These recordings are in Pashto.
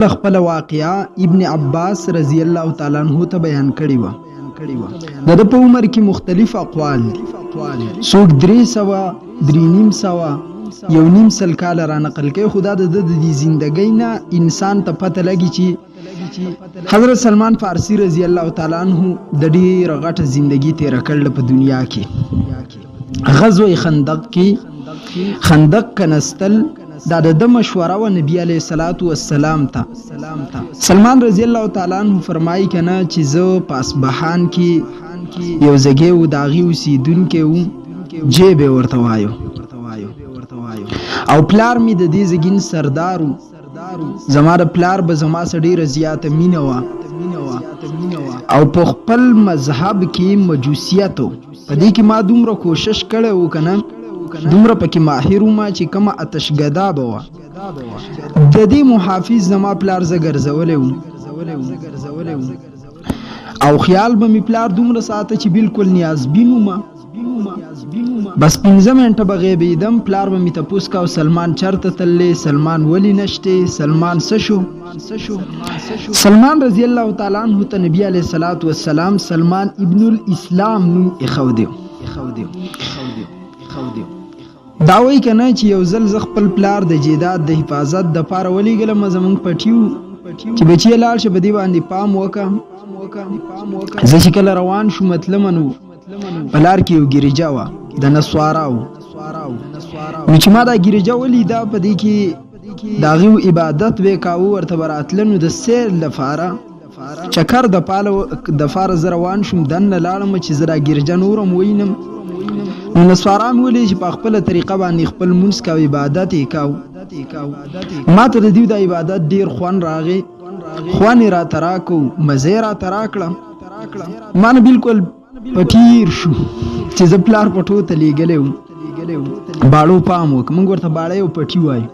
خپل واقعا ابن عباس رضی الله تعالی عنہ ته بیان کړی و. د په عمر کې مختلف اقوال دي. څوک 300 3.5 یو نیم سل کال را نقل کوي. خدا د زندګۍ نه انسان ته پته لګي چې حضرت سلمان فارسی رضی الله تعالی عنہ د ډېر غټ زندگی تیر کړل په دنیا کې. غزوه خندق کې خندق کنستل دا د مشوره و نبی علیہ الصلوۃ والسلام ته. سلمان رضی الله تعالی عنہ فرمایي کنه چې زه په اصبحان کې یو زګي و داغي اوسیدونکو و جیب ورته وایو او پلار می د دې زګین سردارو. زما د پلار به زما سره ډیره زیاته مینه و او په خپل مذهب کې مجوسیت په دې کې ما دومره کوشش کړی و کنه دومره پکې ماهر ما چې کومه آتشګدا به وه د دې محافظ زما پلار زه ګرځولی او خیال به مې پلار دومره ساته چې بالکل نیازبین وم. بس 15 منټه به غیبېدم. پلار به مې تپوس کا سلمان چرته تللی، سلمان ولی نشته، سلمان څه شو. سلمان رضی الله تعالی عنہ ته نبی علیہ الصلوۃ والسلام سلمان ابن الاسلام نوم ایښودی. دا وایي کنه چې یو ځل زه خپل پلار د جیداد د حفاظت د پاره ولېږلم. زمونږ پټیو چې بچی لاړ شه په دې باندې پام وکړه. زه چې کله روان شو مطلمه نو په لار کې یو ګریجه وه د نسواراو. نو چې ما دا ګریجه ولیده په دې کې د هغې عبادت به کاوه. ورته به راتله نو د سیر لپاره چکر د پاره زه روان شوم. دننه لاړم چې زه دا ګریجه نورم وینم. نو نسوارا مې ویلې چې په خپله طریقه باندې خپل مونځ کوه، عبادت یې کوه. ما ته د دوی د عبادت ډېر خوند راغی. خوند یې راته راکړو، مزه یې راته راکړه. ما نه بالکل پټیر شو چې زه پلار پټو ته لیږلی وم. باړو پام وکړه. موږ ورته باړی او پټي وایو،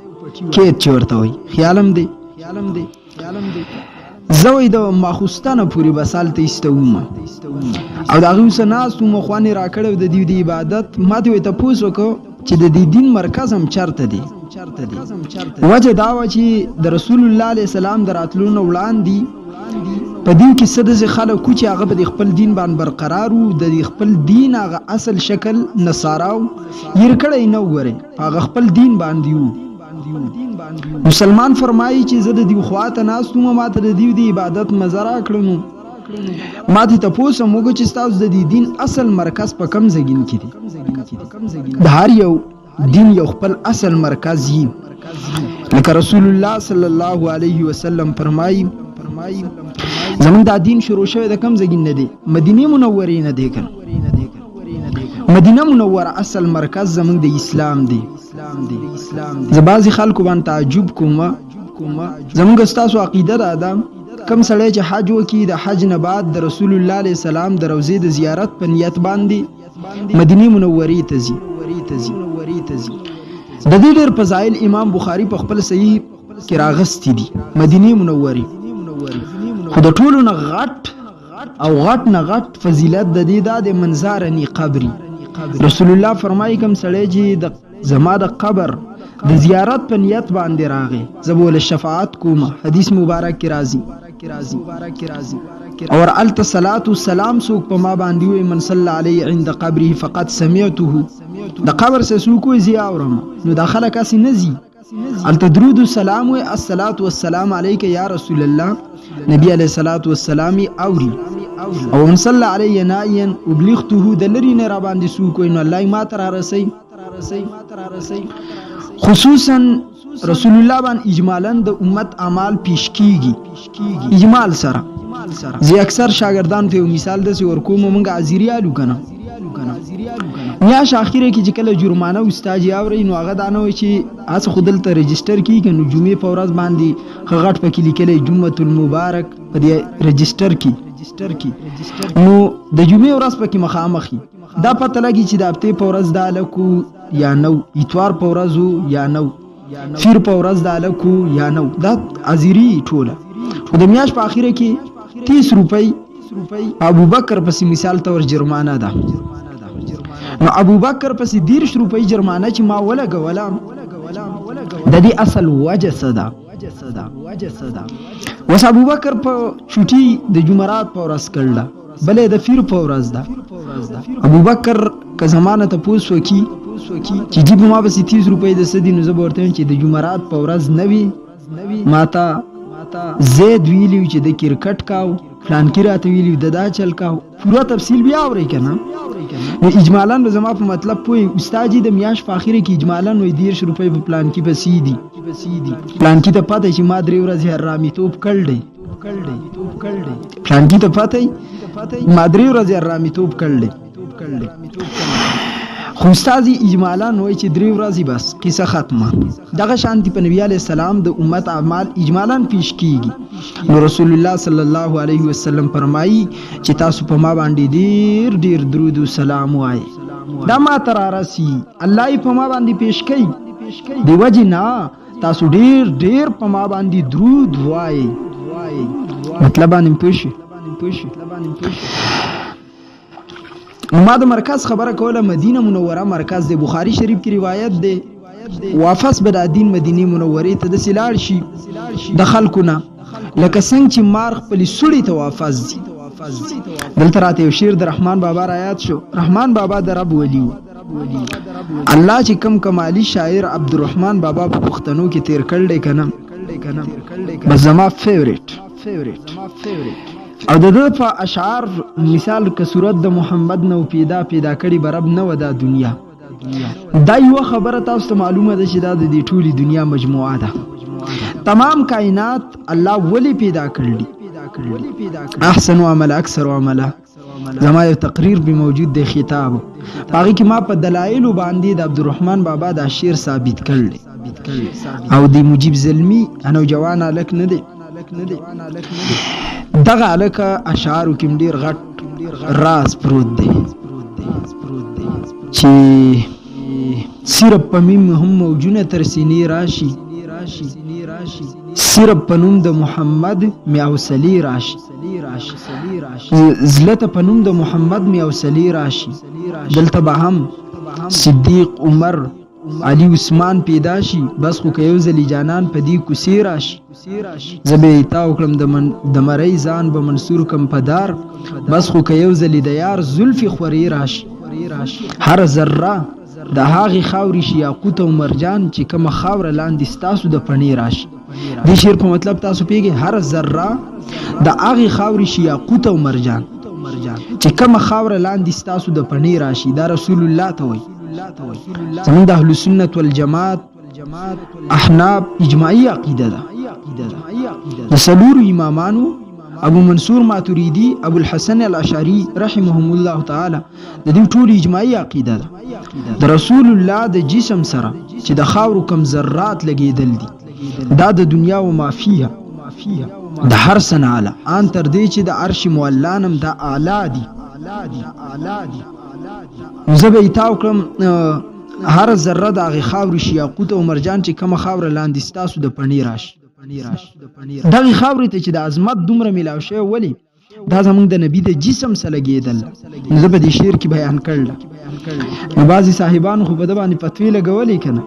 کیت چې ورته وایي. خیالم دی زه وایي د ماخوستنه پورې به سالته ایسته وم او د هغې اوسه ناست وم. خوند یې راکړی د دوی د عبادت. ما ته یې تپوس وکړو چې د دې دین مرکز هم چېرته دی. وجه دا وه چې د رسول الله علیه السلام د راتلو نه وړاندې په دین کې څه داسې خلک وو چې هغه په د خپل دین باندې برقرار وو. د خپل دین هغه اصل شکل نصاراو هیر کړی نه و. ورې هغه خپل دین باندې وو. مسلمان فرمایي چې زه د دې خواته ناست وم. ما ته د دې د عبادت مزه راکړه. ما ته تپوس هم وکړو چې ستاسو د دې دین اصل مرکز په کوم ځګین کې دی. د هر یو دین یو خپل اصل مرکز وي. لکه رسول الله صلی الله علیه وسلم فرمایي زمونږ دا دین شروع شوی د کوم ځګین نه دی؟ مدینې منورې نه دی کنه. مدینه منوره اصل مرکز زمونږ د اسلام دی. زه بعضې خلکو باندې تعجب کوم. زمونږ ستاسو عقیده دا ده کم سړی چې حج وکړي د حج نه بعد د رسول الله علیه السلام د روضې د زیارت په نیت باندې مدینې منورې ته ځي. د دې ډېر فضایل امام بخاري په خپل صحیح کې راغستې دي. مدینې منورې خو د ټولو نه غټ نه غټ فضیلت د دې دا د منظارني قبري. رسول الله فرمایي کوم سړی چې زما د قبر د زیارت په نیت باندې راغی زه به له شفاعت کوم. حدیث مبارک کې راځي اور الت صلات والسلام څوک په ما باندې وي من صلی علیه عند قبره فقط سمعته. د قبر څخه څوک وي زه اورم. نو دا خلک هسې نه ځي الت درود السلام وي الصلاة والسلام علیک یا رسول الله. نبی علیه الصلاة والسلام اوري او من صلی علیه نائیا ابلغته د لري نه را باندې څوک وي نو الله ما ته رارسوي. خصوصا رسول الله باندې اجمالا د امت اعمال پیش کیږي اجمال سره. زه اکثر شاګردان ته مثال داسې ورکوم. موږ عزیریالو کنه میاش اخیره کې چې کله جرمانه استاد یاوري نو هغه دا نه وایي چې هڅه خو دلته رجسټر کېږي. نو جمعې په ورځ باندې ښه غټ پکې لیکلی جمعة المبارک په دې رجسټر کې. نو د جمعې ورځ پکې مخامخ دا پته لګي چې د هفتې په ورځ دا هلکو یا نو، اتوار په ورځ یا نو، فیر په ورځ دا هلکو یا نو. دا عزیري ټوله. خو د میاشت په اخیره کې 30 روپۍ ابوبکر پسې مثال طور جرمانه ده. نو ابوبکر پسې 30 روپۍ جرمانه چې ما ولګوله د دې اصل وجه څه ده؟ وس ابوبکر په چوټي د جمعرات په ورځ کړل بلې د فیر په ورځ ده ابوبکر که زمانه ته پوسو کی چې جیب ما به 30 روپۍ د سدي نو زبورته چې د جمعرات په ورځ نوي ماتا زید ویلیو چې د کرکټ کاو پلان کې راته ویلیو د دا چل کاو پورا تفصیل بیا اوري کنه نو اجمالاً به زما په مطلب پوي استاد جی د میاش په اخره کې اجمالاً وې 10 روپۍ په پلان کې بسې دي پلان کې ته پته چې ما درې ورځې حرامي توپ کړلې پلان کې ته پته ما درې ورځې حرامي توپ کړلې خو استاد اجمالاً وای چې درې ورځې بس قصه ختمه دغه شانتی په نبی علی السلام د امت اعمال اجمالاً پیش کیږي نو رسول الله صلی الله علیه وسلم فرمایي چې تاسو په ما باندې ډیر درود او سلام وای دا ما تر راسي الله په ما باندې پیش کوي دی وجه نه تاسو ډیر په ما باندې درود وای مطلب باندې پوښي ما د مرکز خبره کوله مدینه منوره مرکز د بخاری شریف کی روایت ده واپس به د دین مدینه منوره ته د سلاړ شي د خلکونه لکه څنګه چې مار خپل سړی ته واپس دي دلته راته یو شعر د رحمان بابا آیات شو رحمان بابا د رب ولی الله چې کم کمالی شاعر عبدالرحمن بابا په پښتنو کې تیر کړل کنه بس زما فیوریټ او د دې په اشعار مثال که صورت د محمد نو پیدا کړي برب نه ودا دنیا دا یو خبره تاسو ته معلومه ده چې دا د دې ټولي دنیا مجموعه ده تمام کائنات الله ولی پیدا کړل احسن عمل اکثر عمل زما یو تقریر به موجود د خطاب هغه کې ما په دلایل باندې د عبدالرحمن بابا د شعر ثابت کړل او د مجيب زلمی انا جوان الک نه دی دغه الک اشعار کې ډیر غټ راز پروت دی چې صرف په مم هم موجونه تر سینې راشي صرف په نوم د محمد میاوسلی راشي زلته په نوم د محمد میاوسلی راشي دلته به هم صدیق عمر علی عثمان پیدا شي بس خو که یو ځلی جانان په دې کوڅې راشي زه به یې تا وکړم د مرۍ ځان به منصور کم په دار بس خو که یو ځلی د یار زلفې خورې راشي هر ذره د هغې خاورې شي یاقوت او مرجان چې کومه خاوره لاندې ستاسو د پڼې راشي دې شعر په مطلب تاسو پوهېږئ هر ذره د هغې خاورې شي یاقوت او مرجان چې کومه خاوره لاندې ستاسو د پڼې راشي دا رسول الله ته وایي زمون د اهل سنت والجماعت احناف اجماعی عقیده ده د څلورو امامانو ابو منصور ماتوریدی ابو الحسن الاشعری رحمهم الله تعالی د دې ټول اجماعی عقیده ده د رسول الله د جسم سره چې د خاورو کم ذرات لګیدل دي دا د دنیا و ما فيها د هر سن اعلی ان تر دې چې د عرش مولانم د اعلی دي زه به یې تا وکړم هر ذره د هغې خاورې شي یاقوت او مرجان چې کومه خاوره لاندې ستاسو د پڼې راشي دغې خاورې ته چې د عظمت دومره میلاو شوی ولې دا زموږ د نبي د جسم سره لګېدل نو زه به دې شعر کې بیان کړله نو بعضې صاحبانو خو په ده باندې فتوې لګولې که نه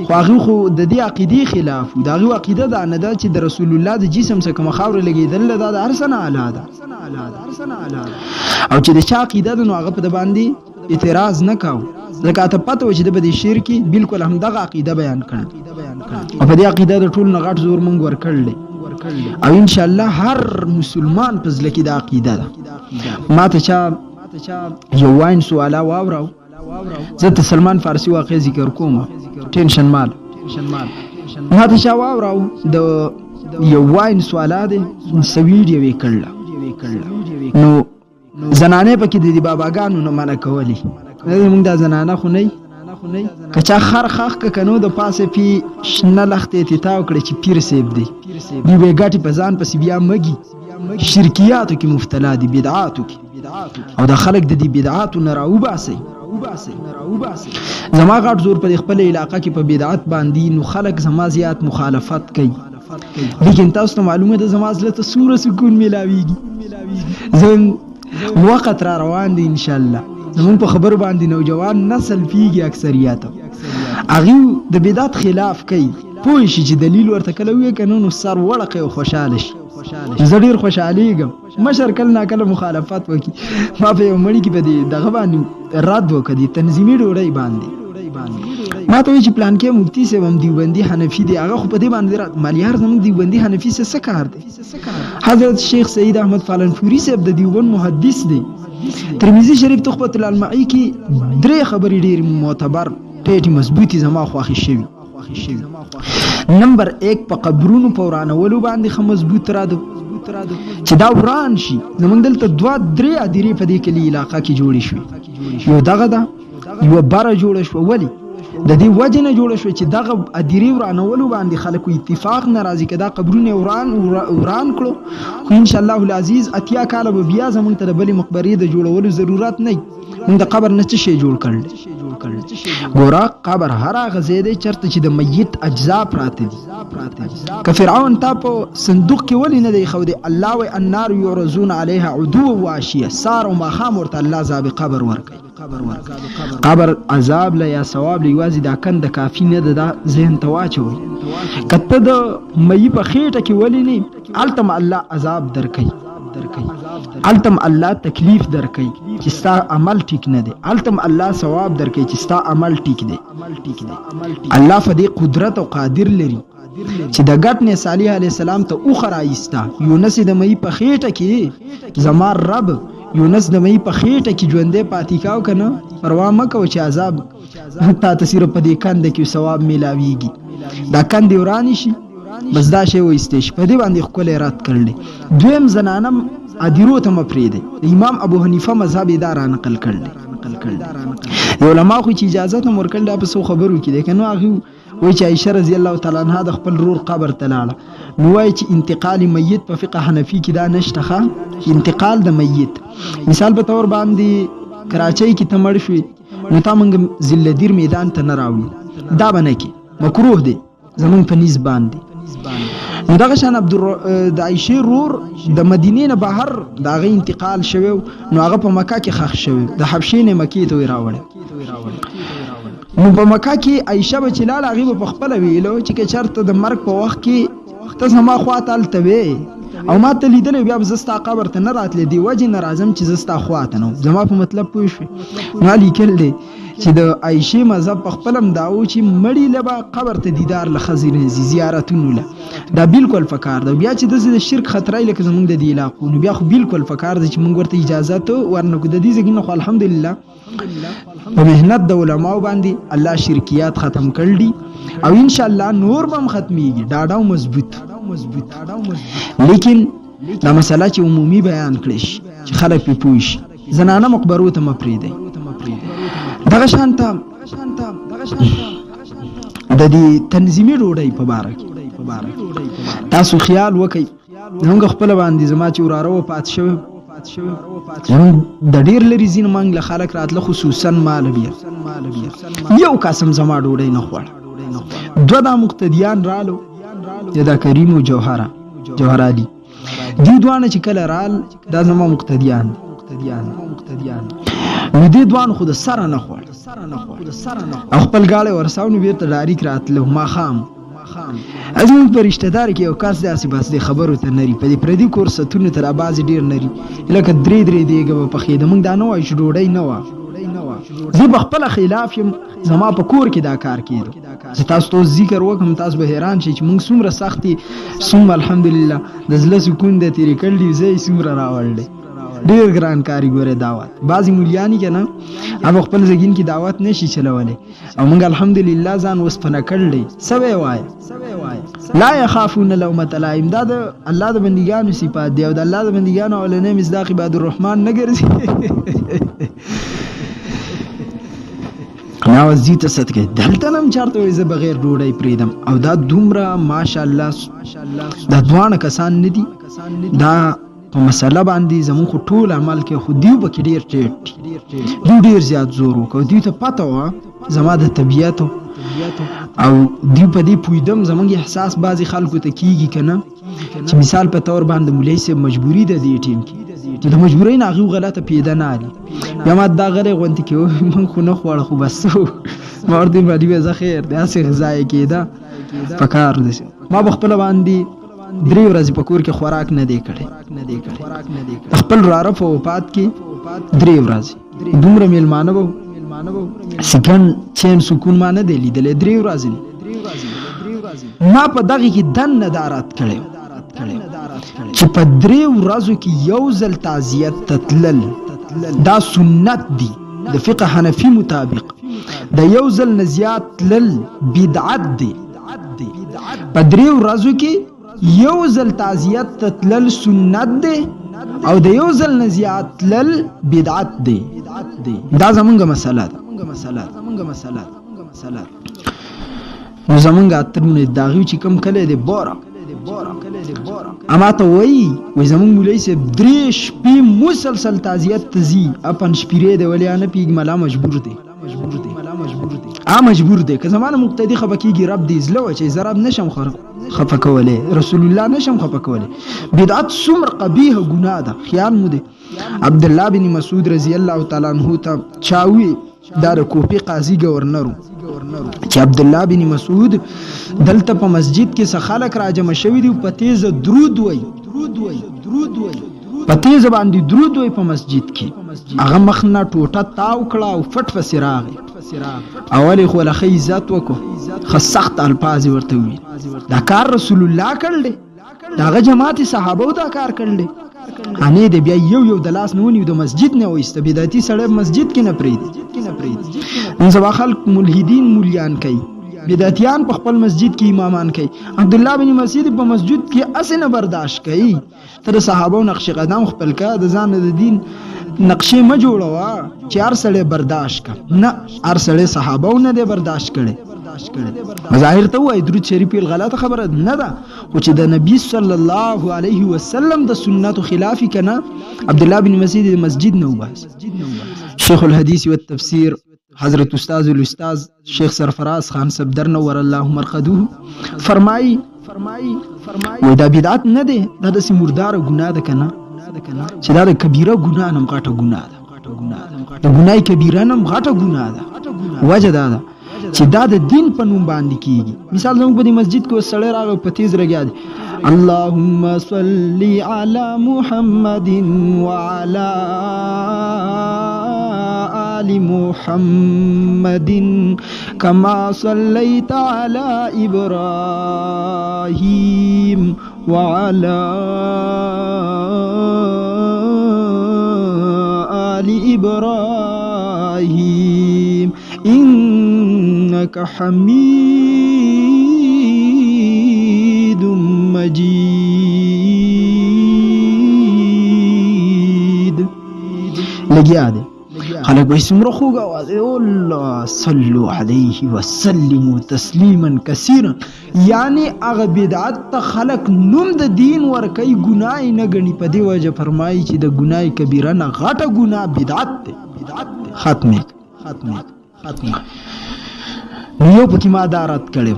خو هغوی خو د دې عقیدې خلاف و د هغوی عقیده دا نه ده چې د رسول الله د جسم سره کومه خاوره لګېدل دا د هر څه نه اعلی ده او چې د چا عقیده ده نو هغه په ده باندې اعتراض نه کاو ځکه ته پته و چې د به دې شعر کې بالکل همدغه عقیده بیان کړل او په دې عقیده د ټول نه غټ زور موږ ورکړلی او انشاءالله هر مسلمان په زړه کې د عقیده ده ما ته چا یو واین سواله واوراو زه ته سلمان فارسي واقع ذکر کوم ټینشن مال ما ته چا واوراو د یو واین سواله دی سویډ یې کړله نو زنانه پکې د باباګانو نه منع کولی موږ دا زنانه خو نه که چا خر خاخ که کنو د پاسه پی شنه لختې تیتاو کړی چې پیر صاحب دی دوی به ګټې په ځان پسې بیا مږي شرکیاتو کې مبتلا دي بدعاتو کې او د خلک د دې بدعاتو نه راوباسئ زما غټ زور په خپل علاقه کې په بدعت باندې نو خلک زما زیات مخالفت کوي لیکن تاسو ته معلومه ده زما زړه ته څومره سکون میلاویږي زه وخت را روان دی انشاءالله زمون په خبر باندې نوجوان نسل پیږي اکثریت هغه د بدعت خلاف کوي پوه شي چې دلیل ورته کله وی کنه نو سر وړقه او خوشاله شي زه ډیر خوشالېږم مشر کله نا کله مخالفت وکي ما په یو مړی کې په دې دغه باندې رد وکړي تنظیمي ډوړی باندې ما ته وی چې پلان کې مفتی صاحب هم دیوبندي حنفي دی هغه خو په دې باندې مالیار زموږ دیوبندي حنفي څه کار دی حضرت شیخ سید احمد فالنفوري صاحب د دیوبند محدث دی ترمذی شریف تخبۃ العلمائی کې درې خبرې ډېر معتبر ټیټي مضبوطی زما خوښی شوی نمبر 1 په قبرونو په ورانولو باندې خو مضبوط را دو چې دا وران شي زمونږ دلته 2-3 ادیرې په دې کلی علاقه کې جوړې شوې یو دغه ده یو بره جوړه شو ولی د دې وجه نه جوړه شو چې دغه ادیرې ورانولو باندې خلکو اتفاق ناراضي کده قبرونه وران کړو خو ان شاء الله العزیز اتیا کاله به بیا زمونږ ته بلې مقبرې د جوړولو ضرورت نه موږ د قبر نه څه شی جوړ کړل ګوره قبر هر هغه ځای دی چېرته چې د میت اجزا پراته دي که فرعون تا په صندوق کې ولې نه دی ایښودی الله وایي النار یعرضون علیها عدوا وعشیه سار او ماښام ورته الله عذاب قبر ورکوي قبر عذاب له یا ثواب له یوازې دا کنده کافي نه ده دا ذهن ته واچوئ که ته د میي په خېټه کې ولې نه هلته م الله عذاب درکوي هلته م الله تکلیف درکوي چې ستا عمل ټیک نه دی هلته م الله ثواب درکوي چې ستا عمل ټیک دی الله په دې قدرت او قادر لري چې د ګټ نه صالح علیه السلام ته اوخه رایسته یونس د میي په خېټه کې زما رب یونس د مې په خېټه کې ژوندې پاتې کاو کنه پروا مه کوه چې عذاب تا ته صرف په دې کنده کې ثواب میلاویږي دا کندې ورانې شي بس دا شی وایستې شي په دې باندې ښکلی رد کړلی دویم زنانه ادیرو ته مه پرېږدئ د امام ابو حنیفه مذهب یې دا رانقل کړلی علما خو چې اجازت هم ورکړل دا په څو خبرو کې دی که نو هغې وایي چې عایشه رضی الله تعالی عنها د خپل رور قبر ته لاړه نو وایي چې انتقال میت په فقه حنفي کې دا نشته ښه انتقال د میت مثال په طور باندې کراچۍ کې ته مړ شوې نو تا موږ ذلدیر میدان ته نه راوړي دا به نه کې مکروه دی زمونږ په نیز باندې نو دغه شان د عایشې رور د مدینې نه بهر د هغه انتقال شوی نو هغه په مکه کې ښخ شوی د حبشې نه مکې ته یې راوړی نو په مکه کې عایشه به چې لاړه هغې به په خپله ویلو چې که چېرته د مرګ په وخت کې ته زما خواته هلته وې او ما ته لیدلی بیا به زه ستا قبر ته نه راتلی دې وجې نه راځم چې زه ستا خواته نه زما په مطلب پوه شوې ما لیکل دی چې د عایشې مذهب په خپل هم دا و چې مړي له به قبر ته دیدار له ښځې نه ځي زیارتونو له دا بالکل فکار ده بیا چې داسې د شرک خطرای لکه زمونږ د دې علاقو نو بیا خو بالکل فکار ده چې مونږ ورته اجازت ورنکړو د دې ځای نه خو الحمدلله په محنت د علماو باندې الله شرکیات ختم کړل دي او انشاءالله نور به هم ختمیږي ډاډه او مضبوط لیکن دا مسله چې عمومي بیان کړی شي چې خلک پې پوه شي زنانه مقبرو ته مه پرېږدئ دغه شانته د دې تنظیمي ډوډۍ په باره کې تاسو خیال وکئ زموږ خپله باندې زما چې وراره وفات شوی د ډېر لرې ځینې منګ له خلک راتله خصوصا ماله بیا یو قسم زما ډوډۍ نه خوړه دوه دا مقتدیان رالو دا کریم او جوهر علي دوی دواړه چې کله رال دا زما مقتدیان نو دې دوان خو د سره نه خوړ او خپل ګاړی ورساو نو بیرته ډاریک راتلو ماښام زموږ په رشته دار کې یو کس داسې بس دی خبرو ته نري په دې پردي کورستونو ته رابازې ډېر نري لکه درې دیګه به پخېده موږ دا نه وایو چې ډوډۍ نه وه زه په خپله خلاف یم زما په کور کې دا کار کېدو زه تاسو ته ذکر وکړم تاسو به حیران شئ چې موږ څومره سخت دي څومره الحمدلله د زړه سکون دی تېرې کړل دي زه یې څومره راوړلی ډېر ګران کاری ګوره دعوت بعضې مولیانې که نه هغه خپل زګین کې دعوت نشي چلولی او موږ الحمدلله ځان اوسپنه کړلی څه به یې وایه لا یخافون لومة لائم دا د الله د بندګانو صفات دی او د الله د بندګانو اولنی مصداق عباد الرحمن نه ګرځي ناوز دې ته صدقه دلته نه هم چېرته وایي زه بغیر ډوډۍ پرېږدم او دا دومره ماشاءالله دا دواړه کسان نه دي دا په مسله باندې زموږ خو ټول عمل کې خو دیو پکې ډېر ټیټ دوی ډېر زیات زور وکړ دوی ته پته وه زما د طبیعتو او دوی په دې پوهېدم زموږ احساس بعضې خلکو ته کېږي که نه چې مثال په طور باندې مولوي صاحب مجبوري ده دې ټیم کې د مجبورۍ نه هغوی غلطه پیدا نه علي بیا ما دا غلی غونتې کې موږ خو نه خوړه خو بس ما ورته ویل مولوي زه خیر دی هسې غذا یې کېده پکار دي. ما بخپل باندې 3 ورځې په کور کې خوراک نه دی کړی. خپل رارف او وفات کې 3 ورځې دومره میلمانه وو سکند چین سکون ما نه دی لیدلې. 3 ورځې ما په دغه کې دن ندارت کړی چې په 3 ورځو کې یو ځل تعزیت تتلل دا سنت دی د فقه حنفي مطابق. د یو ځل نه زیات تلل بدعت دی. په 3 ورځو کې یو ځل تعزیت تتلل سنت دی او د یو ځل نه زیات تلل بدعت دی. دا زمونږ مسله ده. نو زمونږ اترونه داغي چې کم کله دی بورا اما ته وای زمونږ مولوی صاحب 3 شپې مسلسل تعزیت تزي اپن شپېره دی ولیانه پیګ ملا مجبور دی مجبور دی که زمانه مقتدی خفکیږي رب دی زلو چې زرب نشم خفکوله رسول الله نشم خفکوله. بدعت څومره قبیح ګناه ده خیال مو دی. عبد الله بن مسعود رضی الله تعالی عنہ ته چاوي دا کوپی قاضي گورنر چې عبد الله بن مسعود دلته په مسجد کې څه خلک راجم شوی دی په تیز درود وای په تیز باندې درود وای په مسجد کې هغه مخنه ټوټه تاو کړه او فټ فسراغ اولی خو له عزت وکړو خو سخت الفاظ ورته وی. دا کار رسول الله کړل داغه جماعت صحابه دا کار کړل انې د بیا یو د لاس نونی د مسجد نه وېست بدعتي سړی مسجد کې نه پریدي. نن سبا خلک ملحدین مولیان کوي بدعتيان په خپل مسجد کې امامان کوي. عبد الله بن مسعود په مسجد کې اسنه برداشت کوي. تر صحابه نقش قدم خپل کا د ځان د دین نقشې ما جوړوا چې هر سړی برداشت کا نه هر سړی صحابه نه دی برداشت کړي. ظاهر ته وای درود شریف غلطه خبره نه ده او چې د نبی صلی الله علیه وسلم د سنت خلاف کنا عبد الله بن مسعود د مسجد نه وباس. شیخ الحدیث والتفسیر حضرت استاد الاستاذ شیخ سرفراز خان صفدر نور الله مرقدوه فرمای وای دا بدعت نه ده دا د مردار ګناه ده کنه چې دا د کبیره ګناه نه غټه ګناه ده. د ګناه کبیره نه غټه ګناه ده. وجه دا ده چې دا د دین په نوم باندې کیږي. مثال زموږ په مسجد کې وسړی راغی په تیز رګیا دی اللهم صل علی محمد وعلى آل محمد كما صليت على إبراهيم وعلى آل إبراهيم إنك حميد مجيد. لګیا دی خلک به سمره خوږه आवाज الله صلوا عليه وسلموا تسلیما کثیرا. یعنی هغه بدعت ته خلک نوم د دین ورکوي ګناه نه ګڼي. په دې وجه فرمایي چې د ګناه کبیره نه غټه ګناه بدعت ده. ختمه یو پکې ما دارت کړو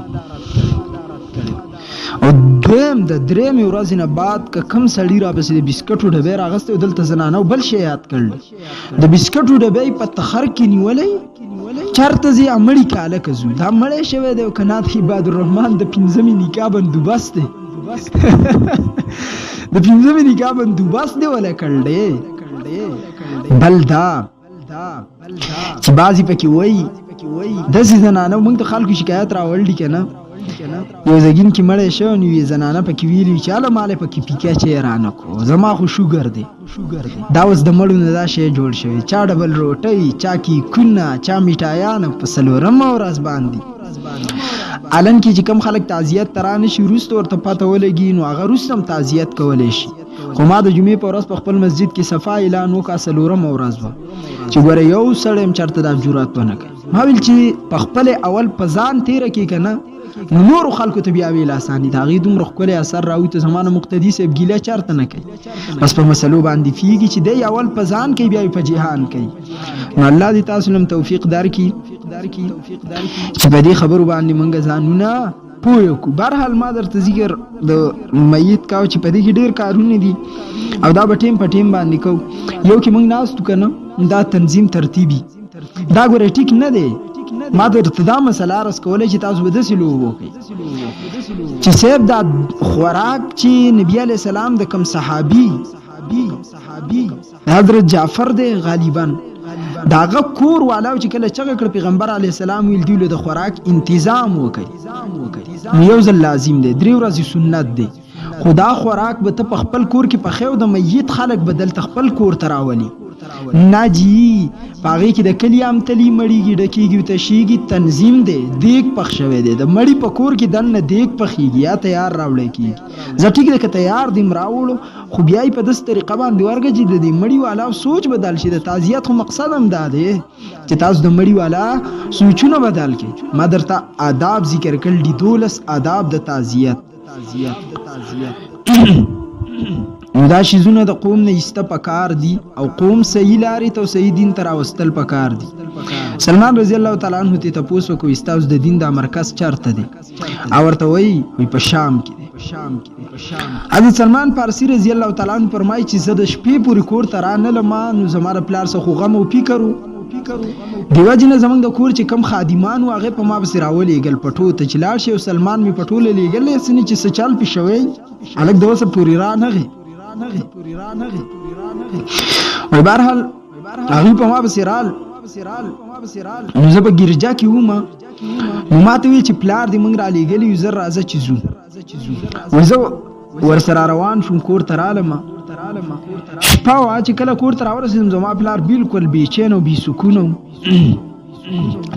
او دویم د 3 ورځې نه بعد که کم سړی را پسې د بسکټو ډبې راغسته دلته زنانه بل شی یاد کړل د بسکټو ډبې په تخر کې نیولې چرته زی امړی کاله کزو دا مړې شوی د کنات عباد الرحمن د 15 نکاح بندوبست دی د 15 نکاح بندوبست دی ولا کړل بلدا چې بازی پکې وای د زنانه موږ د خلکو شکایت راوړل دي کنه یو زګین کې مړې شو نو یې زنانه پکې ویلی چې اله مال پکې پیکا چې رانه کو زما خو شوګر دی دا اوس د مړو نه دا شی جوړ شوی چا ډبل روټي چا کی کونه چا میټایان په سلورم ورځ باندې الان کې چې کم خلک تعزیت ترانه شي روست ورته پته ولګي نو هغه روستم تعزیت کولای شي. خو ما د جمعې په ورځ په خپل مسجد کې صفا اعلان وکړ سلورم ورځ و چې ګوره یو سړی چرته د جرأت ونه کوي. ما ویل چې په خپل اول پزان تیر کې کنه نور خلکو ته بیا ویل اساني دا غي دومره خپل اثر راوي ته زمانه مقتدی سیب ګیله چرته نه کوي بس په مسلو باندې فيږي چې د اول پزان کې بیا په جهان کوي. نو الله دې تاسو لم توفیق درکړي چې په دې خبرو باندې مونږ ځانونه پوه کو. بهرحال ما درته ذکر د میت کاو چې په دې کې ډیر کارونه دي او دا په ټیم باندې کو یو کې مونږ ناس تو کنه دا تنظیم ترتیبي دا ګوره ټیک نه دی ما درته دا مسله عرض کولی چې تاسو به داسې لوبه وکئ چې صاحب دا خوراک چې نبي علیه السلام د کوم صحابي حضرت جعفر دی غالبا دا هغه کور والاو چې کله چغه کړ پیغمبر علیه السلام ویل دی له خوراک انتظام وکړي نو یو ځل لازم دی 3 ورځې سنت دی خدا خوراک به ته په خپل کور کې پخېو د میت خلک بدل خپل کور تراولي ناجی پاغي کې د کلیام تلی مړیږي ډکیږي تشیږي تنظیم دی دیګ پخ شوی دی د مړی په کور کې دنه دیګ پخېږي یا تیار راوړل کیږي زه ټیک ده که تیار دیم راوړو خو بیا په داس طریقه باندې ورګه چې د مړی والا سوچ بدل شي د تعزیت خو مقصد هم دا دی چې تاسو د مړی والا سوچونه بدل کړئ ما درته آداب ذکر کړل دي 12 آداب د تعزیت نو دا شیزونه د قوم نه ایسته پکار دي او قوم صحیح لارې ته صحیح دین ته راوستل پکار دي سلمان رضی الله تعالی عنہ ته تاسو کو استاوس د دین د مرکز چرته دي او ورته وی په شام کې حضرت سلمان فارسی رضی الله تعالی عنہ فرمایي چې زه د شپې پورې کور ته رانه لمه نو زماره پلار څخه غم او فکرو دیو جن زمنګ د کور چې کم خادمان او هغه په ما بس راولېګل پټو ته چلاړ شي او سلمان می پټول لېګل سني چې سچال پښوي الګ دوسه پوری را نه او بهرحال هغه په ما بسرال نو زه په ګرجا کې ومه نو ماته وی چې پلار دې مونږ را لېګلی زر راځه چې زو وزه ورسره روان شوم کور ته رالم شپه وا چې کله کور ته راورسېدم زما پلار بالکل بېچین او بې سکون و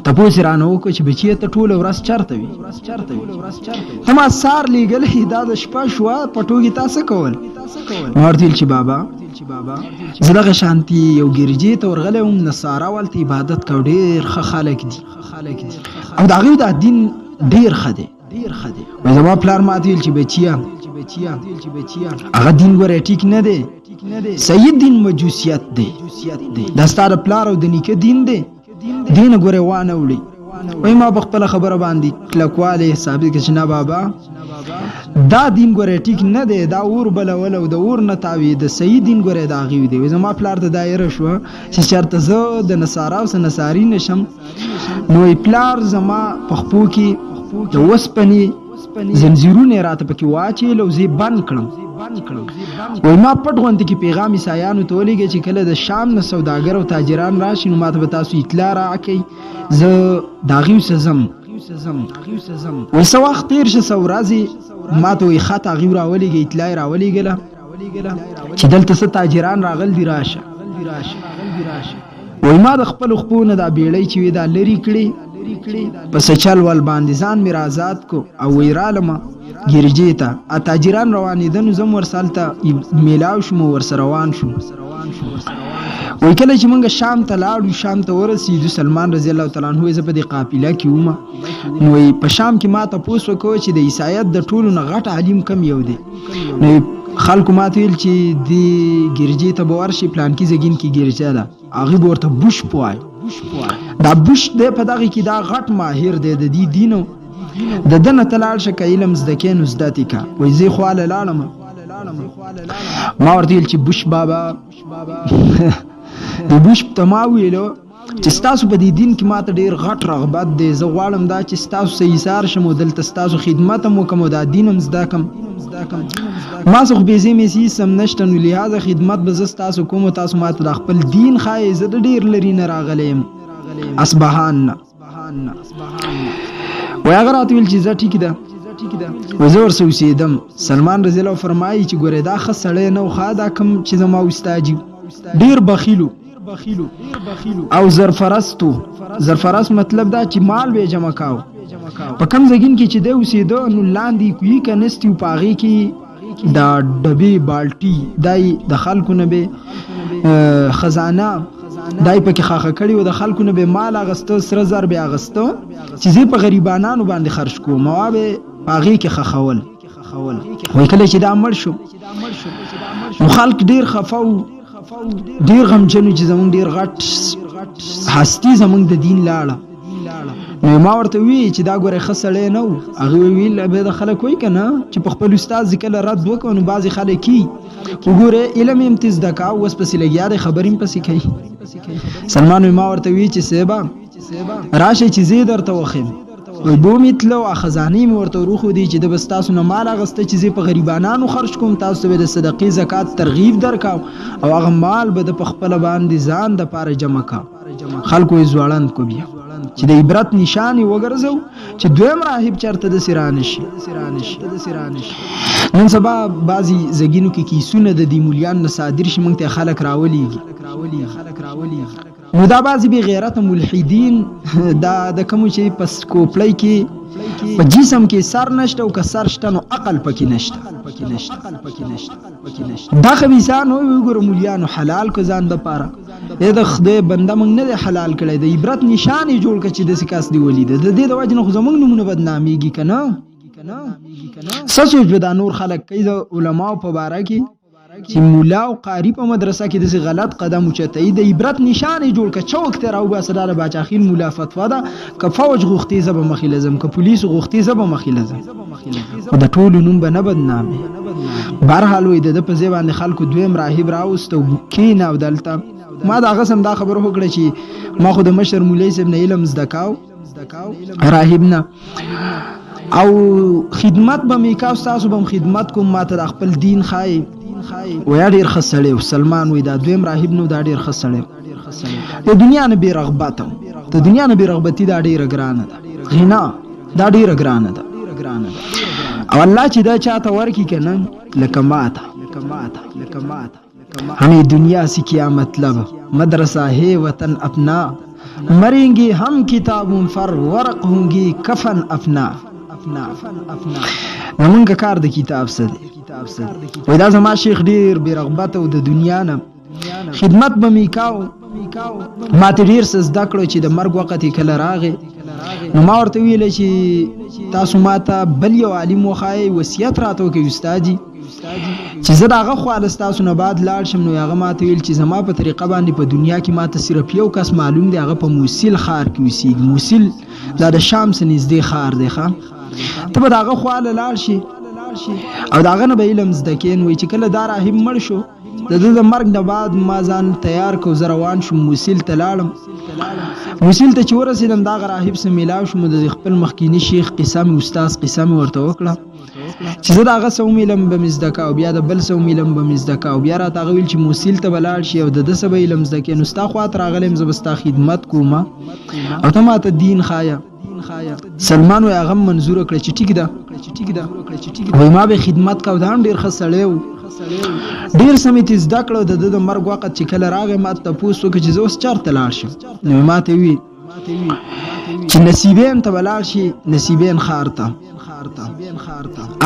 تپوس رانه وکړه چې بچی ته ټوله ورځ چرته وي ته ما سار لېږلی دا د شپه شوه پټو کې تا څه کول ما ورته ویل چې بابا زه دغه شانتي یو ګرجې ته ورغلی وم نصارا والته عبادت کوو ډېر ښه خلک دي او د هغوی دا دین ډېر ښه دی زما پلار ماته ویل چې بچیه هغه دین ګوره ټیک نه دی صحیح دین مجوسیت دی دا ستا د پلار او د نیکه دین دی دین ګوره وانه وړي وای ما بخپل خبره باندې کلکواله ثابت کړ چې نه بابا دا دین ګوره ټیک نه دی دا اور بلول او د اور نه تاوی د صحیح دین ګوره دا غوي دی زما پلار ته دایره شو چې چرته زه د نصارا او نصاری نشم نو پلار زما پخپو کې د وسپنی زنجیرونه راته پکې واچېل او زه بند کړم وای ما پټ غونډه کې پیغام عیسایانو ته ولېږه چې کله د شام نه سوداګر او تاجران راشي نو ماته به تاسو اطلاع راکړئ زه د هغوی څه ځم وایي څه وخت تېر شه څه ورځې ما ته وایي خط هغوی راولېږه اطلاع یې راولېږله چې دلته څه تاجران راغل دي راشه وایي ما د خپلو خپو نه دا بیړۍ چې وي دا لرې کړې په سچل ول باندې ځان مې آزاد کو او وی رالم ګرجې ته تاجران روانېدنو زم ورسالته میلاو شوم ورسره روان شوم وی کله چې موږ شام ته لاړو شام ته ورسېدو سلمان رضی الله تعالی عنہ زه په دې قافله کې وم نو په شام کې ما تپوس وکړ چې د عیسایت د ټولو نه غټ عالم کم یو دی نو خلکو ماته ویل چې د ګرجې ته به ورشي پلان کې زګین کې ګرجه ده هغه ورته بوش پوای دا بوش دی په دغه کې دا غټ ماهر دی د دې دینو د دنه تلال شک علم زده کینو زده کا وای زی خواله لاړم ما ورته ویل چې بوش بابا د بوش ته ما ویلو چې ستاسو په دې دین کې ماته ډېر غټ رغبت دی زه غواړم دا چې ستاسو سه ایثار شم او دلته ستاسو خدمت هم وکم او دا دین هم زده کم ما څه خو بېځې مې سم نشته نو لهذا خدمت به زه ستاسو کوم او تاسو ماته د خپل دین ښایي زه ډېر لرې نه راغلی یم اصبهان نه وایي هغه راته ویل چې زه ټیک ده وایي زه ورسه اوسېدم سلمان رضی الله فرمایي چې ګورې دا ښه سړی نه و ښه دا کوم چې زما استاد ډېر بخیلو او زرفرست مطلب دا چې مال به جمع کاو په کم ځګین کې چې دی اوسېده نو لاندې کوي کنستي په هغې کې دا ډبې بالټي دای د خلکو نه به خزانه دای پکې خاخه کړي و د خلکو نه به مال اغسته سره زر به اغسته چې زه په غریبانانو باندې خرج کوم او به هغې کې خخول وایي کله چې دا مړ شو نو خلک ډېر خفه و ډېر غمجن چې زمونږ ډېر غټ هستي زمونږ د دین لاړه نو ما ورته وی چې دا ګوره ښه سړی نه و هغې ویل به د خلک وایي که نه چې په خپل استاد کله رد وکړو نو بعضې خلک یي وګوره علم یې زده کا اوس پسې لګیا دی خبرې هم پسې کوي سلمان ما ورته وی چې صاحبه راشه چې زه درته وخم وای بو میتلو خزانه می ورته وروخو دی چې د بس تاسو نه مال اغسته چې زه په غریبانو خرج کوم تاسو به د صدقې زکات ترغیب درکاو او هغه مال به د خپل باندې ځان د پاره جمع کا خلکو یې ځوړند کو بیا چې د عبرت نشانی وګرځو چې دویم راهب چرته د سرانشي نن سبا بعضی زګینو کې کیسونه د دی مولیان صادر شي مونږ ته خلک راوليږي نو دا بعضی به غیرت ملحدین دا د کوم شي پس کوپلای کې په جسم کې سر نشته او که سر شته نو عقل پکې نشته دا خبيسان وي وګورو مولیانو حلال کو ځان د پاره د خدای بنده مونږ نه حلال کړي د عبرت نشانه جوړ کړي چې د سکاس دی ولید د دې د وجه نه زمونږ نمونه بدناميږي کنه سوچ دا نور خلک کوي د علماو په باره کې چې مولا او قاری په مدرسه کې د غلط قدم اوچتای د عبرت نشانه جوړ کړي چوک ته راو باسدار باچاخیل مولا فتوا ده ک فوج غوختي زب مخیلزم ک پولیس غوختي زب مخیلزم د ټول نوم به نه بدنامي بهرحال وې د په ځای باندې خلکو دویم راهب راوستو کین او دلته ما دا غسم دا خبره وکړه چې ما خو د مشر مولوی صاحب نه علم زدکاو راهبنا او خدمت به میکاو تاسو به خدمت کوم ما ته خپل دین خای و یا ډیر خسړې سلمان وې دا دویم راهب نو دا ډیر خسړې د دنیا نه بی رغبت د دنیا نه بی رغبتی دا ډیر ګرانه ده غنا دا ډیر ګرانه ده او الله چې دا چاته ورکی کنه لکه ماته हमें दुनिया से क्या मतलब मदरसा है वतन अपना मरेंगे हम किताबों पर वर्क होंगी कफन अपना नमंग کار د کتاب سره وای دا زما شیخ ډیر برغبت او د دنیا نه خدمت به میکاو ما ته ډیر زده کړو چې د مرګ وخت کله راغی نو ما ورته ویل چې تاسو ماته بل یو عالم وخای وصیت راته کوي استادي چې زه داغه خواله تاسو نه بعد لاړ شم نو هغه ماته ویل چې زما په طریقه باندې په دنیا کې ماته صرف یو کس معلوم دی هغه په موصل خار کې وسیږي موصل دا د شام څخه نږدې خار دی ښا ته به داغه خواله لاړ شي او داغه نه به علم زده کین وای چې کله دا راهب مړ شو د مرګ نه بعد ما ځان تیار کو زروان شم موصل ته لاړم موصل ته چې ورسېدم دا راهب سره ملاو شم د خپل مخکینی شیخ قسم استاد قسم ورته وکړه چې زه داغه سوم علم به مزدکا او بیا د بل سوم علم به مزدکا او بیا را تا ویل چې موصل ته بلاړ شي او د سبا علم زدکې نو ستا خواط راغلم زبستا خدمت کوم او ته ماته دین خایا سلمان و هغه منظور کړ چې ټیک ده وای ما به خدمت کا ودان ډیر خسړیو ډیر سمیت زده کړو د مرګ وخت چې کله راغی ما ته پوښتنه وکړه چې زه اوس چارته لاړ شم نو ما ته وی چې نصیبین ته بلاړ شي نصیبین خارته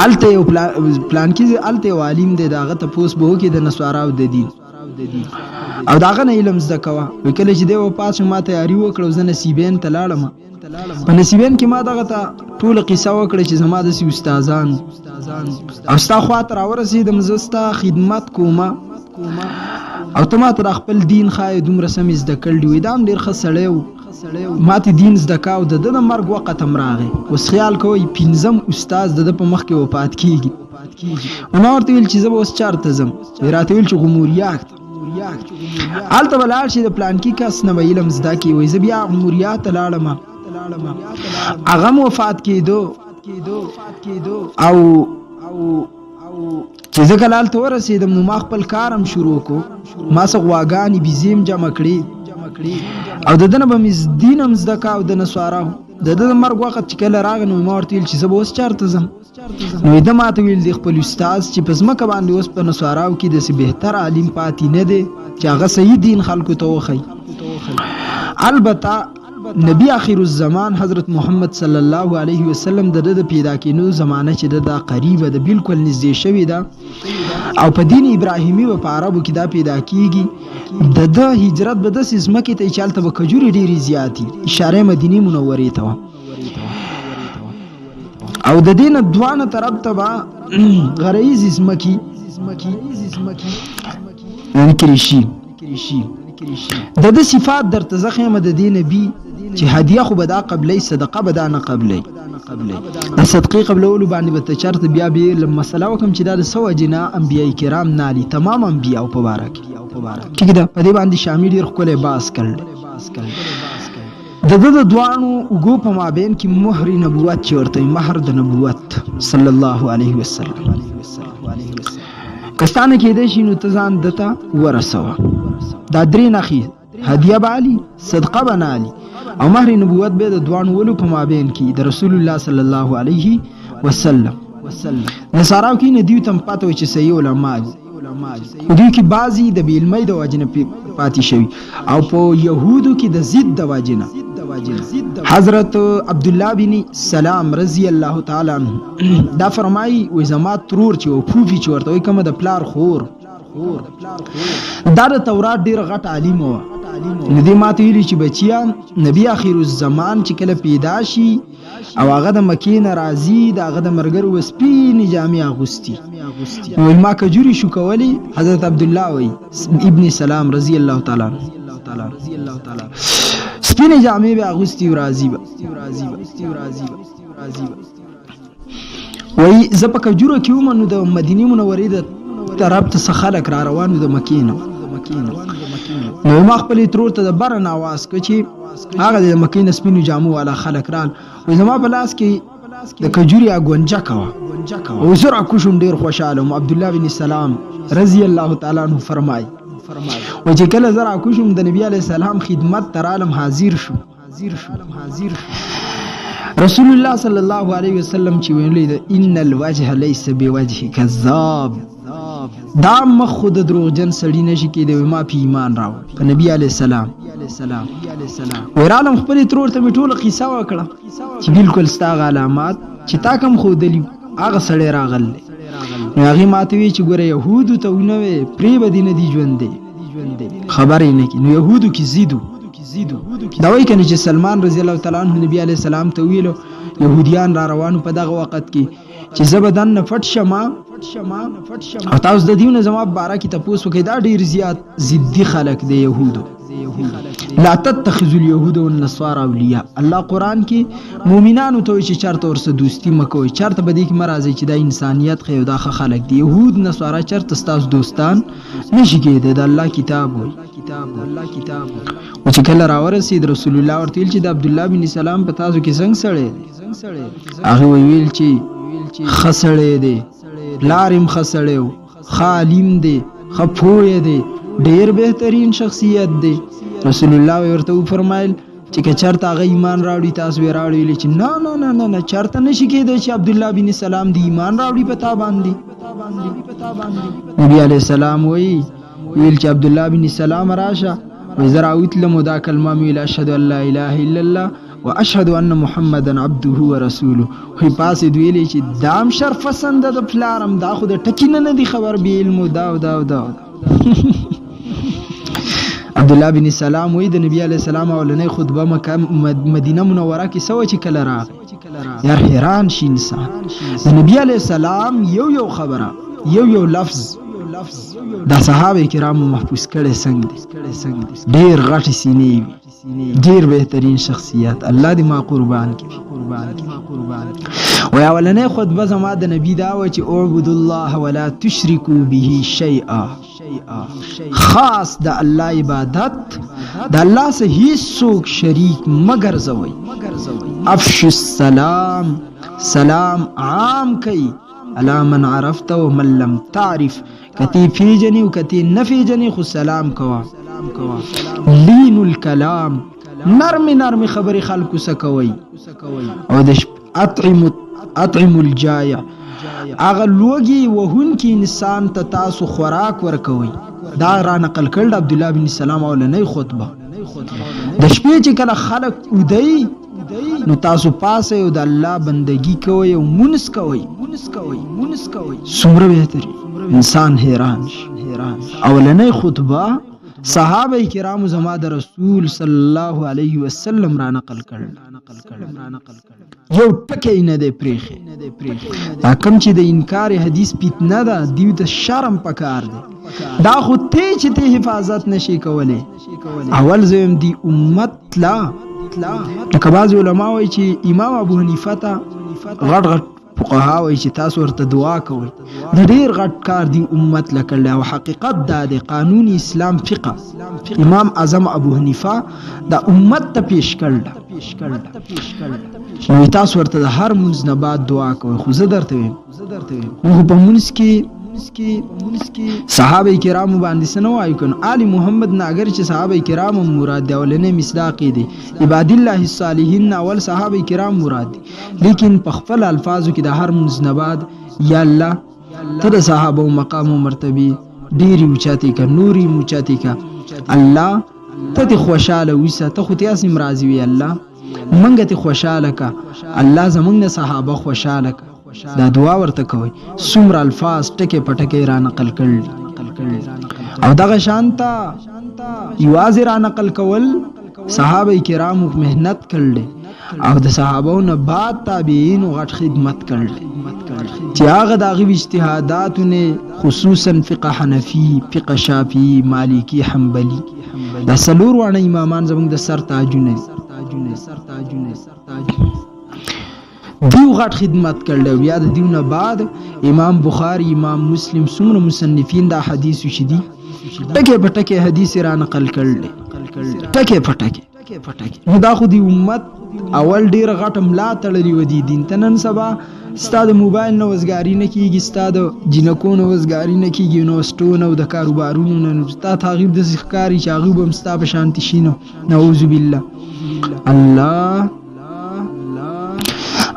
الته یو پلان کې الته عالم دی داغه ته پوس به کې د نسواراو د دین او داغه نه علم زده کوا وکړي چې دی و پاس ما تیاری وکړو زه نصیبین ته لاړم په نصیبین کې ما دغه ته ټول قصه وکړه چې زما د استادان او ستا خاطر اورسیدم زستا خدمت کوما او ته ما ته خپل دین خای دومره سم زده کړل وې دا ډیر خسړیو ما ته دین زده کاو د مرګ وخت هم راغی اوس خیال کوی پنځم استاد د په مخ کې وفات کیږي نو ورته ویل چې زه اوس چارته زم راته ویل چې غموریات الته بلال شي د پلان کې کس نه علم زده کی وې زه بیا غموریات لاړم هغه وفات کېدو او چې زه کلال ته ورسېدم نو ما خپل کارم شروع کو ما څه غواګانې بيزیم جمع کړې او د دنه به مز دینم زده کا او د نسوارو د مرګ وخت چې کله راغی نو ما ورته ویل چې زه به اوس چارته ځم نو د ماته ویل د خپل استاد چې په ځمکه باندې اوس په نسوارو کې د بهتر عالم پاتې نه دی چې هغه صحیح دین خلکو ته وخی البته نبی آخر الزمان حضرت محمد صلی الله علیه وسلم د پیدا کینو زمانه چې د قریبه د بالکل نږدې شوی دا او په دین ابراهیمی و په عربو کې دا پیدا کیږي د هجرت به د سیسمکه ته چالت به کجوري ډیری زیاتی اشاره مدینه منورې ته او د دین دوانه طرف ته غریز اسمکی کریشی د صفات در تزخم د دین نبی چې هدیه خو بدا قبلې صدقه بدا نه قبلې د صدقې قبلولو باندې به چرته بیا به مسله وکم چې دا د سو جنا انبیای کرام نالي تمام انبیاء مبارک ټیک ده په دې باندې شامل ډیر خپل باس کړل د دوانو وګو په مابین کې مهر نبوت چې ورته مهر د نبوت صلی الله علیه وسلم کستانه کې د شي نو تزان دتا ورسوه دا درې نخي هدیه بالی صدقه بنالی او مهر نبوت به د دوانو ولو په مابین کې د رسول الله صلی الله علیه وسلم نصاراو کې ندیو تم پاتو چې صحیح علما دوی کې بعضی د بیلمې د واجنه پاتې شوی او په يهودو کې د ضد د واجنه حضرت عبد الله بن سلام رضی الله تعالی عنہ دا فرمایي وې زما ترور چې او پوفي چې ورته کوم د پلار خور دا د تورات ډیر غټ عالم و ندی ماته ویلي چې بچیا نبی اخر الزمان چې کله پیدا شي او هغه د مکې نه راځي د هغه د مرګر وسپینې جامې اغوستي نو ما کجوري شو کولی حضرت عبد الله وی ابن سلام رضی الله تعالی سپینې جامې به اغوستي او راځي وی زه په کجورو کې ومنو د مدینه منورې د طرف ته خلک را روانو د مکې نه نو ما خپل ترور ته د برن आवाज کو چې هغه د مکې نه سپینو جامو والا خلک رال وې زما په لاس کې د کجوري اګونجا کوا او زرا کوشم ډیر خوشاله عبد الله بن سلام رضی الله تعالی عنہ فرمای و چې کله زرا کوشم د نبی علی السلام خدمت تر عالم حاضر شو رسول الله صلی الله علیه وسلم چې ویلي ان الوجه ليس بوجه كذاب دا مخ خود دروغجن سړی نشي کېدی ما په ایمان راو په نبی علی السلام ورالم خپل ترور ته ټول قصه وکړه چې بالکل ستاغ علامات چې تا کم خو دلی هغه سړی راغل نو هغه ماته وی چې ګوره يهودو ته ونوي پری بدینه دی ژوند خبرې نه کی نو يهودو کې زیدو دا وایي کنه چې سلمان رضی الله تعالی عنہ نبی علی السلام ته ویلو يهوديان را روانو په دغه وخت کې چې زبدن فټ شمه او تاسو د دیونه زما بارا کې تاسو وکړئ دا ډیر زیات ضدي خلک دی يهودو لا تتخذوا اليهود والنصارى اولیاء الله قران کې مؤمنانو ته چې چرته ورسره دوستی مکوئ چرته بدی کې مرزي چې د انسانيت خو دا خلک دی يهود نصارا چرته تاسو دوستان نشي کېده د الله کتاب وي او چې کله راورسید رسول الله ورته چې د عبد الله بن سلام په تاسو کې څنګه سړی هغه ویل چې خسړې دی لارم خسړیو خالم دی خپوی دی ډیر بهترین شخصیت دی رسول الله ورته فرمایل چې چرته هغه ایمان راوړي تاسو راوړي چې نه چرته نشي کېدای چې عبد الله بن سلام دی ایمان راوړي پتا باندې نبی علیہ السلام ویل چې عبد الله بن سلام راشه وزراوت لمدا کلمه ویل اشهد ان لا اله الا الله واشهد ان محمدن عبده ورسوله خو پاسې دویلې چې دام شرف پسند د پلارم دا خو د ټکینه نه دی خبر به علم دا عبد الله بن سلام وی د نبی علی السلام اولنې خطبه مدینه منوره کې سوه چې کله راغی یار حیران شي انسان د نبی علی السلام یو خبره یو لفظ دا صحابه کرامو محفوظ کړي څنګه ډیر غټ سینې ډیر بهترین شخصیت الله دې ما قربان کړي ویا ولنې خطبه زما د نبی دا و چې اعبد الله ولا تشركوا به شيئا خاص د الله عبادت د الله سره هیڅ څوک شریک مگر زوي افش السلام سلام عام کوي الا من عرفت ومن لم تعرف کتی فی جنی و کتی نفی جنی خو سلام کوا لین الکلام نرم خبری خلقو سکوی او دش اطعم الجایع اغا لوگی وهن کی انسان تتاسو خوراک ورکوی دا را نقل کرد عبدالله بن سلام اولنی خطبه دش پیچ کل خلق ادئی نو تاسو پاسه او د الله بندگی کوي او مونږ کوي څومره بهتري انسان حیران اولنې خطبه صحابه کرامو زما د رسول صلی الله علیه وسلم را نقل کړل یو ټکی نه دی پریخي دا کوم چې د انکار حدیث پیتنه ده دیو د شرم پکار دی دا خو ته چې ته حفاظت نشي کولای اول زم دی امت لا لکه بعض علما وایي چې امام ابو حنیفه ته غټ فقها وایي چې تاسو ورته دعا کوئ د ډېر غټ کار دی امت لکړلی او حقیقت دا دی قانون اسلام فقه امام اعظم ابو حنیفه دا امت ته پیش کړله نو تاسو ورته د هر مونځ نه بعد دعا کوئ خو زه درته وایم موږ په مونځ کې صحابه کرامو باندې څه نه وایو که نو آل محمد نه اگر چې صحابه کرام هم مراد دی اولنی مصداق یې دی عباد الله الصالحین نه اول صحابه کرام مراد دی لیکن په خپل الفاظو کې د هر مونځ نه بعد یا الله ته د صحابه مقام و مرتبه ډېرې اوچتې که نورې اوچتې که الله ته دې خوشحاله ویسه ته خو تیاسې راضي وي الله منګه ته خوشحاله که الله زمونږ نه صحابه خوشحاله که دا دعا ورته کوي څومره الفاظ ټکي په ټکي را نقل کړل او دغه شانته یوازې را نقل کول صحابه کرامو مهنت کړل او د صحابو نه بعد تابعین غټ خدمت کړل چې هغه د هغوی اجتهاداتونه خصوصا فقه حنفي فقه شافعي مالکي حنبلي دا څلور واړه امامان زموږ د سر تاجونه دیو غټ خدمت کړل بیا د دیو نه بعد امام بخاری امام مسلم څومره مصنفین دا حدیث شدي ټکي په ټکي حدیث را نقل کړل ټکي په ټکي نو دا خو دی امت اول ډیر غټ ملا تړلی و دی دین ته نن سبا ستا د موبایل نه وزګاري نه کېږي ستا د جینکو نه وزګاري نه کېږي یونیورسټو نه او د کاروبارونو نه نو ستا تغیب داسې ښکاري چې هغوی به هم ستا په شانتې شي نو نعوذ بالله الله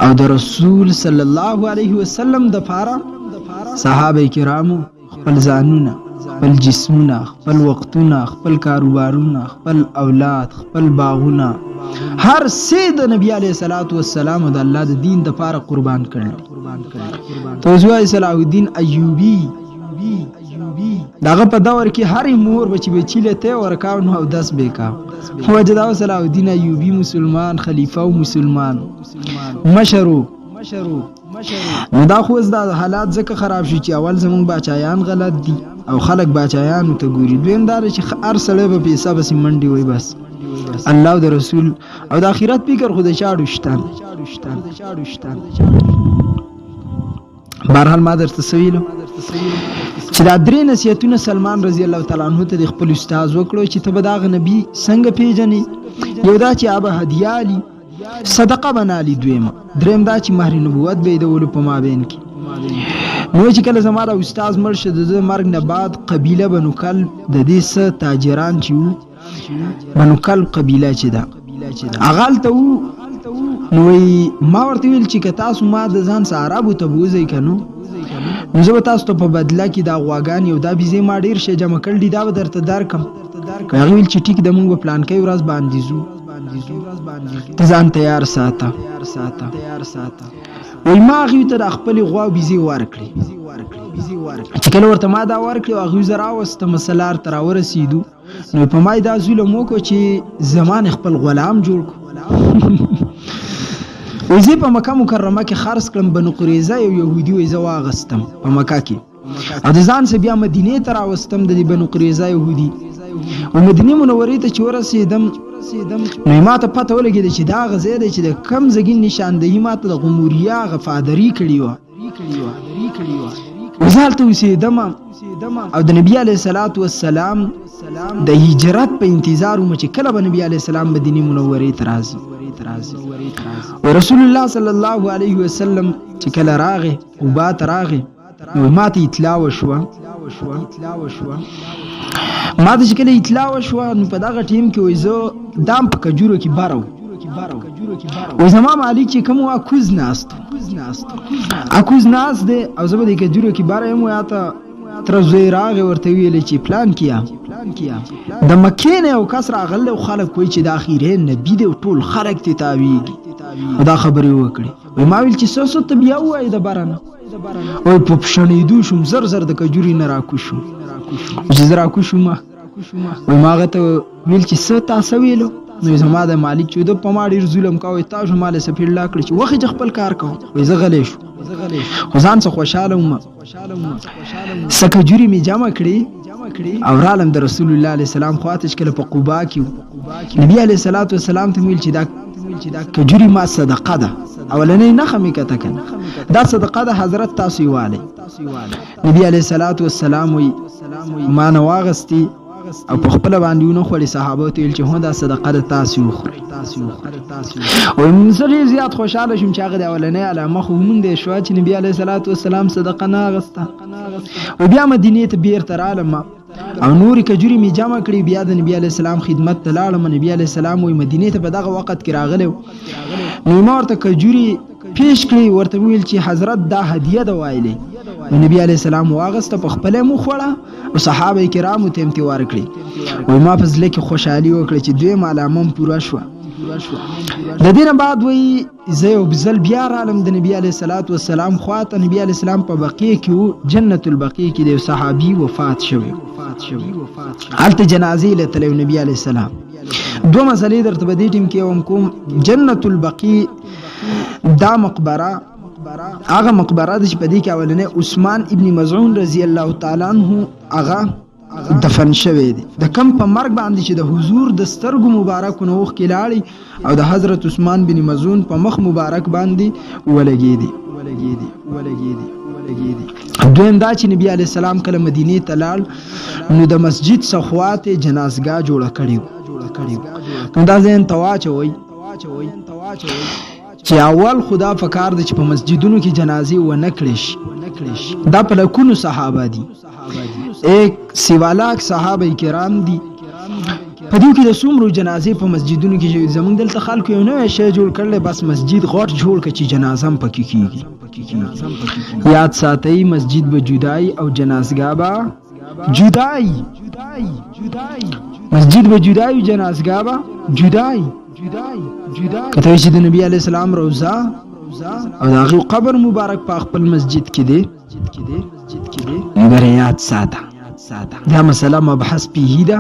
او د رسول صلی الله علیه وسلم د پاره صحابه کرامو خپل ځانونه خپل جسمونه خپل وختونه خپل کاروبارونه خپل اولاد خپل باغونه هر څه د نبی علیه الصلاۃ والسلام د الله د دین د پاره قربان کړل توزوای صلاح الدین ایوبی داغه په دور کې هر مور بچی بچیله ته ورکاو نو 10 بیکا وجدا صلاح الدین ایوبی مسلمان خلیفہ او مسلمان مشرو نو دا خو دا حالات ځکه خراب شي چې اول زمونږ بچایان غلط دي او خلک بچایانو ته ګوري دویم دا چې هر سړی به پیسه بس منډي وای بس الله او د رسول او د آخرت فکر خو د چاړو شتان بهرحال ما درته سویلو چې دا درې نصیحتونه سلمان رضی الله تعالی عنہ ته د خپل استاد وکړو چې ته به دغه نبی څنګه پیژنې یو دا چې ابه هدیالی صدقه بنالی دریم دا چې مهر نبوت به د په مابین کې نو چې کله زما د استاد مړ شه د مرګ نه بعد قبیله بنو کلب د دې څه تاجران چې وو بنو کلب قبیله چې ده هغه هلته وو نو ما ورته ویل چې که تاسو ما د ځان سره عربو ته بوځئ که نو زه به تاسو ته په بدله کې دا غواګانې او دا بیزې ما ډېر شی جمع کړل دي دا به درته درکم هغې ویل چې ټیک د مونږ به پلانکۍ ورځ باندې ځو ته ځان تیار ساته وایي ما هغوی ته د خپلې غوا او بیزې ورکړې چې کله ورته ما دا ورکړې او هغوی زه راوستم سلار ته راورسېدو نو په ما یې دا ظلم وکړو چې زمان خپل غلام جوړ کړو وایي زه په مکه مکرمه کې خرڅ کړم بنو قریظه یو یهودي وایي زه واغستم په مکه کې او د ځان څخه بیا مدینې ته راوستم د دې بنو قریظه یهودي او مدینې منورې ته چې ورسېدم نو ما ته پته ولګېده چې دا هغه ځای دی چې د کم زګین نشاندهي ما ته د غموریا غفادري کړې وه زه هلته اوسېدم او د نبي علیه الصلاۃ والسلام د هجرت په انتظار وم چې کله به نبي علیه السلام مدینې منورې ته راځي و رسول الله صلی الله علیه وسلم چې کله راغی قبا ته راغی نو ما ته اطلاع وشوه ما ته چې کله اطلاع وشوه نو په دغه ټیم کې وایي زه دام په کجورو کې بره وایي زما مالک چې کوم و اکوز ناست دی او زه به د کجورو کې بره یم وایي ته تر زوی راغی ورته ویلې چې پلان کیا د مکې نه یو کس راغلی او خلک وایي چې دا خیرې نبي دی او ټول خلک ترې تاویږي او دا خبرې وکړې وایي ما ویل چې څه ته بیا ووایي د بره نه وایي په پښنېدو شوم زر د کجورې نه راکوز شوم چې زه راکوز شوم وایي ما هغه ته ویل چې څه تا څه ویلو نو زما د مالک چې ده په ما ډېر ظلم کوه تاسو ما له سفیر لا کړی چې وخت چې خپل کار کوم وایي زه غلی شو خو ځان څه خوشحاله وم څه کجورې مې جمع کړې او رالم د رسول الله علیه السلام خواته چې کله په قبا کې نبي علیه الصلاۃ والسلام ته ویل چې دا کجورې ما صدقه ده اولنې نخه مې کته کنه دا صدقه د حضرت تاسو واله نبی علیہ الصلوۃ والسلام وی ما نه واغستی او په خپل باندې ونه خوري صحابه ته چې هو دا صدقه د تاسو خوري او من سره زیات خوشاله شوم چې هغه د اولنې علامه خو مونږ د شوا چې نبی علیہ الصلوۃ والسلام صدقه نه غسته او بیا مدینه ته بیرته رالم او نور کجوري می جمع کړی بیا د نبی علیہ السلام خدمت ته لاړم نبی علیہ السلام وی مدینه ته په دغه وخت کې راغلو نو ما ورته کجوري پیش کړی ورته ویل چې حضرت دا هدیه ده وایلی نبی علیہ السلام واغسته په خپل مو خوړه او صحابه کرامو ته امتیوار کړی وای ما فضل کې خوشحالي وکړه چې دوی معلومه پورا شو د دینه بعد وی زه یو بزل بیا رالم د نبی علیہ الصلوۃ والسلام خواته نبی علیہ السلام په بقیع کې جنت البقیع کې د صحابي وفات شوی حالت جنازې لته نبی علیہ السلام دو مسلې درته په دې ټیم کې کوم جنت البقیع دا مقبره هغه مقبره د په دې کې اولنې عثمان ابن مزعون رضی الله تعالی عنہ هغه دفن شوی دی د کم په مرګ باندې چې د حضور د سترګو مبارک نوخ کې لاړی او د حضرت عثمان بن مزعون په مخ مبارک باندې ولګیدي دویم دا چې نبی علیہ السلام کله مدینه ته لاړ نو د مسجد څخواته جنازګاه جوړه کړي نو دا ځین تواچوي چې اول خدا فکر د چې په مسجدونو کې جنازې و نه کړش دا په لکونو صحابه دي ایک سیوالاک صحابه کرام دي په دې کې د څومره جنازې په مسجدونو کې زمونږ دلته خلکو یو نوې شی جوړ کړل بس مسجد غوټ جوړ کړي چې جنازه هم پکې کیږي یاد ساتئ مسجد به جدای او جنازګاه به جدای مسجد به جدای او جنازګاه به جدای کته چې د نبی علی السلام روزه او دغه قبر مبارک په خپل مسجد کې دی غره یاد ساته دا مسله مبحث پیه ده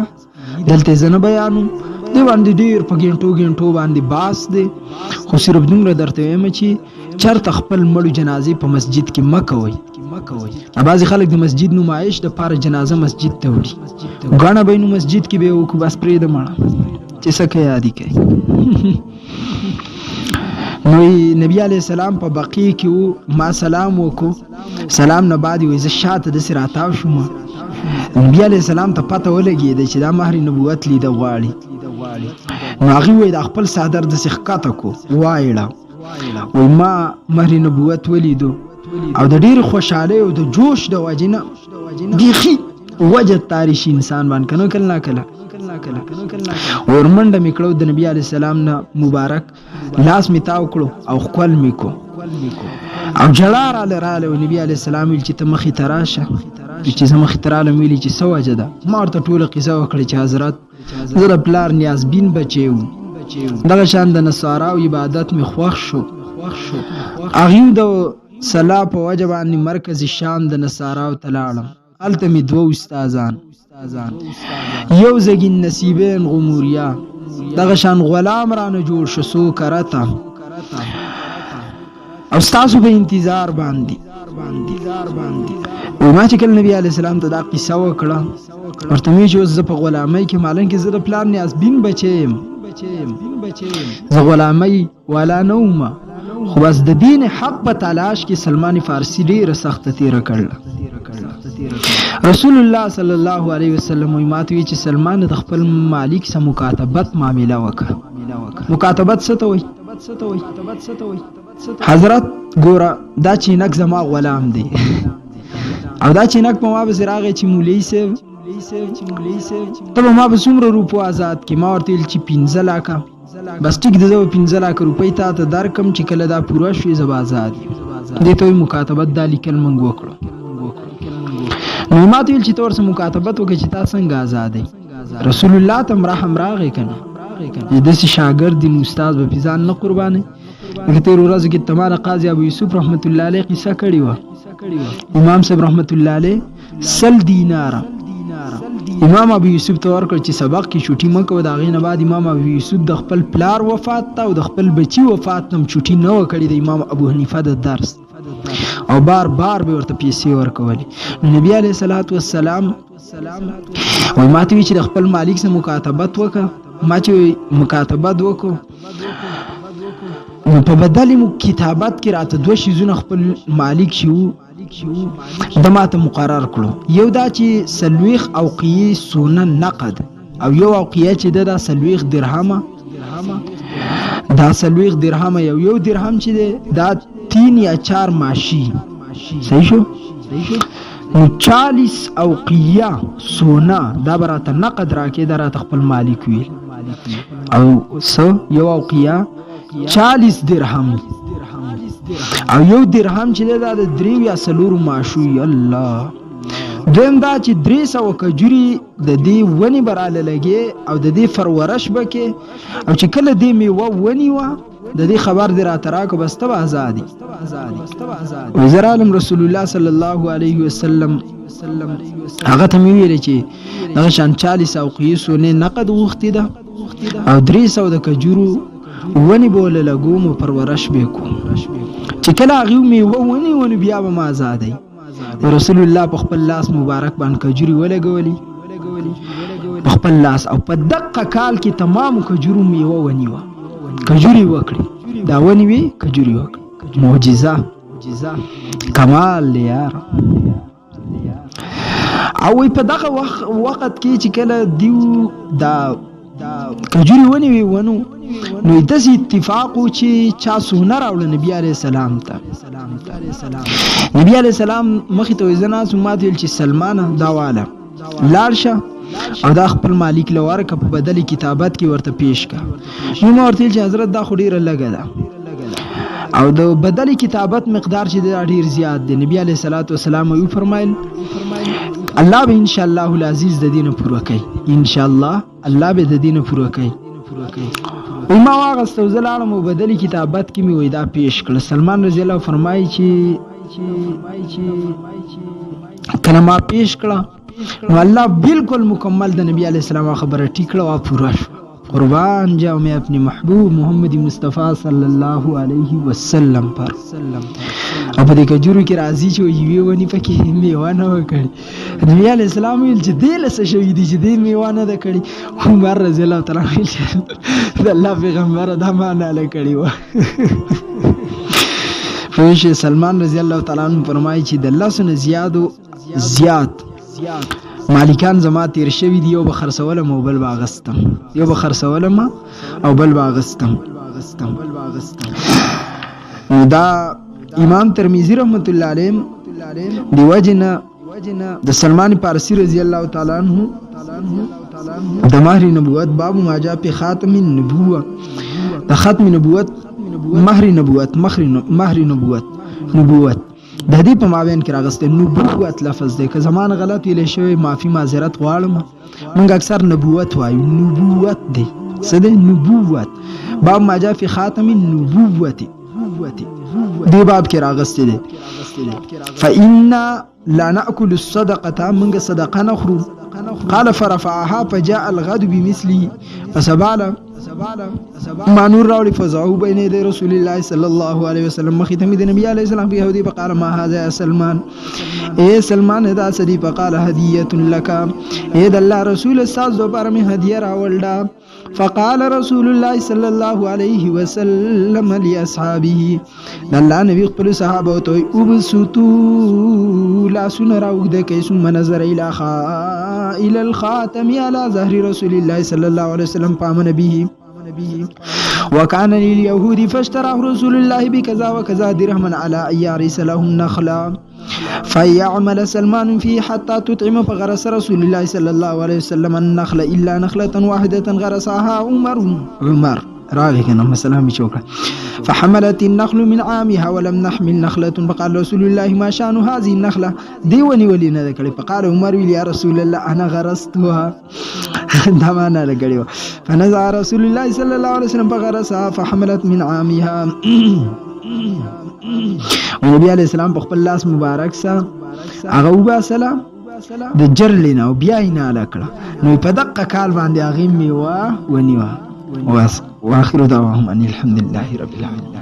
دلته زنه بیانو دی باندې ډیر په ګنټو باندې باس دی خو صرف دومره درته وایم چې چرته خپل مړو جنازې په مسجد کې مکوي بعضی خلک د مسجد نمایش د پاره جنازه مسجد ته وړي غاڼه بینو مسجد کې به وکړو بس پرې د مړه چې څه کوي عادي کوي نو نبی علیہ السلام په بقیع کې ما سلام وکړو سلام نه بعد وې ز شاته د سراتاو شوم نبی علیہ السلام ته پته ولګید چې دا مهر نبوت لید غواړي نو هغه وې د خپل صدر د سخکاته کو وایړه وې ما مهر نبوت ولیدو او د ډیر خوشاله او د جوش د وجنه بيخي وجه تاریخي انسان باندې کنه کله ورمنډه میکړو د نبی علی السلام نه مبارک لاس میتاو کړو او خپل میکو او جلار علی نبی علی السلام چې ته مخې تراشه چې زما مخې تراله ویلي چې سوجه ده ما ورته ټوله قصه وکړه چې حضرت زره پلار نیاز بین بچیو دغه شان د نصاراو عبادت می خوښ شو اغه د صلا په وجه باندې مرکز شام د نصاراو تلاړم الته می دوه استادان یو زګین نصیبین غموریا دغه شان غلام رانه جوړ شو سو کرتا او تاسو په انتظار باندې او ما چې کله نبی علی السلام ته دا قصه وکړه ورته می جو ز په غلامۍ کې مالن کې زړه پلان نیاز بین بچیم ز غلامۍ ولا نومه خو بس د دین حق په تلاش کې سلمان فارسی ډیره سخت تیر کړل رسول الله صلی الله علیه وسلم ماتوي چې سلمان د خپل مالک سره مکاتبت معاملې وکړه مکاتبت څه ته وایي حضرت ګوره دا چینک زما غلام دی او دا چینک په ما به راغی چې مولوی صاحب ته ما به څومره روپو آزاد کی ما ورته چې 15 لک بس ټیک د 15 لک روپۍ ته درکم چې کله دا پوره شي زما آزاد دي ته مکاتبت د لیکل منغ وکړو نو ما ته چې تور سره مکاتبت وکړي چې تاسو څنګه آزاد دي رسول الله تم رحم راغی کنه د شاګرد دی استاد په ځان نه قرباني هغه تیر ورځ کې تمام قاضي ابو یوسف رحمت الله علیه قصه کړی و امام صاحب رحمت الله علیه سل دینار امام ابو یوسف ته ورکړ چې سبق کې چوټي مکو دا غینه بعد امام ابو یوسف د خپل پلار وفات ته او د خپل بچي وفات تم چوټي نه وکړي د امام ابو حنیفه د درس او بار به ورته پیسې ورکولې نبی علیہ الصلوۃ والسلام وای ماته چې د خپل مالک سره مکاتبت وکړه ما چې مکاتبت وکړو نو په بدل مو کتابت کې راته دوه شیزونه خپل مالک شو د ماته مقرر کړو یو دا چې سلويخ اوقیه سونه نقد او یو اوقیه چې دا سلويخ درهمه دا سلويخ درهمه یو درهم چې دا 3 یا 4 ماشي صحیح شو نو 40 اوقیه سونه دا براته نقد راکې دا راته خپل مالک ویل او سو یو اوقیه 40 درهم او یو درهم چې دا د 3 یا 4 ماشو الله دویم دا چې 300 کجوري د دې ونی براله لګي او د دې فرورش بکې او چې کله دې میوه ونی و د دې خبر دی را تراکو بس تبع آزادي وزیر عالم رسول الله صلی الله علیه وسلم هغه ته ویل چې دغه شان 40 او قیسونه نقد وختي ده او 300 د کجورو ونی بوله لګوم پرورش وکړو چې کله هغه میوه ونی بیا به ما آزادي رسول الله په خپل لاس مبارک باندې کجوري ولګولي په خپل لاس او په دقه کال کې تمام کجورو میوه ونیوه کجوري وکړي دا ونی وی کجوري وکړي معجزه کمال یار او په دغه وخت کې چې کله دیو دا کجوري ونی وی ونو نو د اتفاق چې چا سونه راوړل نبی عليه السلام ته نبی عليه السلام مخې ته وزنا سمات ویل چې سلمان دا والا لارشه او دا خپل مالک لوار ک په بدلی کتابت کې ورته پیش کا نو ورته چې حضرت دا خډیره لګا ده او د بدلی کتابت مقدار چې ډیر زیات دی نبی عليه الصلاه والسلام یې فرمایل الله به ان شاء الله العزيز د دینه پوره کوي ان شاء الله الله به د دینه پوره کوي او ما واغستو زلالم او بدلی کتابت کې می وې دا پیش کړ سلمان رضی الله فرمایي چې کله ما پیش کړه نو الله بالکل مکمل د نبی علیہ السلام خبره ټیکړه او پوره شو قربان جاؤ میں اپنے محبوب محمد مصطفی صلی الله علیه وسلم پر اب دې کجورو کې راضی شو یوه ونی پکې میوانه وکړي نبی علیہ السلام ویل چې دې لسه شوې دي چې دې میوانه ده کړي عمر رضی الله تعالی عنہ د الله پیغمبر دا معنا لکړي و فوش سلمان رضی الله تعالی عنہ فرمایي چې د الله سره زیات مالکان زما تیر شوی دی یو به خرڅولم او بل باغستم او بل باغستم دا امام ترمذی رحمت الله علیه دی وجنه د سلمان پارسی رضی الله تعالی عنہ د مهر نبوت باب ما جاء په خاتم النبوه د ختم نبوت مهر نبوت د دې په مابین کې راغسته نبوت لفظ دی که زمان غلط ویل شوی معافي معذرت غواړم موږ اکثر نبوت وایو نبوت دی څه دی نبوت باب ما جاء في خاتم النبوت دی باب کې راغسته دی فإن لا نأكل الصدقه موږ صدقه نخرو قال فرفعها فجاء الغد بمثله فسباله ما نور راولي فزعوا بين يدي رسول الله صلى الله عليه وسلم مختم النبي عليه السلام في يهودي فقال ما هذا يا سلمان ايه سلمان هذا سدي فقال هديه لك ايه الله رسول استاذ دوباره من هديه راولدا فقال رسول الله صلى الله عليه وسلم لاصحابه الله نبي خپل صحابه ته وبسطوا لا سنراو د کیسو منظر الى الخاتم على ظهر رسول الله صلى الله عليه وسلم فامن به وكان لليهود فاشتراه رسول الله بكذا وكذا درهما على أن يعرس لهم نخلا فيعمل سلمان فيه حتى تطعم فغرس رسول الله صلى الله عليه وسلم النخل إلا نخلة واحدة غرسها عمر راغي كنا مثلا بشوكة فحملت النخل من عامها ولم نحمل نخلة فقال رسول الله ما شأن هذه النخلة ديوني ولينا ذكري فقال عمر يا رسول الله أنا غرستها دمانا لقريبا فنزع رسول الله صلى الله عليه وسلم فغرسها فحملت من عامها ونبي عليه السلام بخبر الله مبارك سا أغوبا سلام د جرلنا وبياينا لكلا نو يبدق قال باندې اغيمي ونيوا واخر دعواهم ان الحمد لله رب العالمين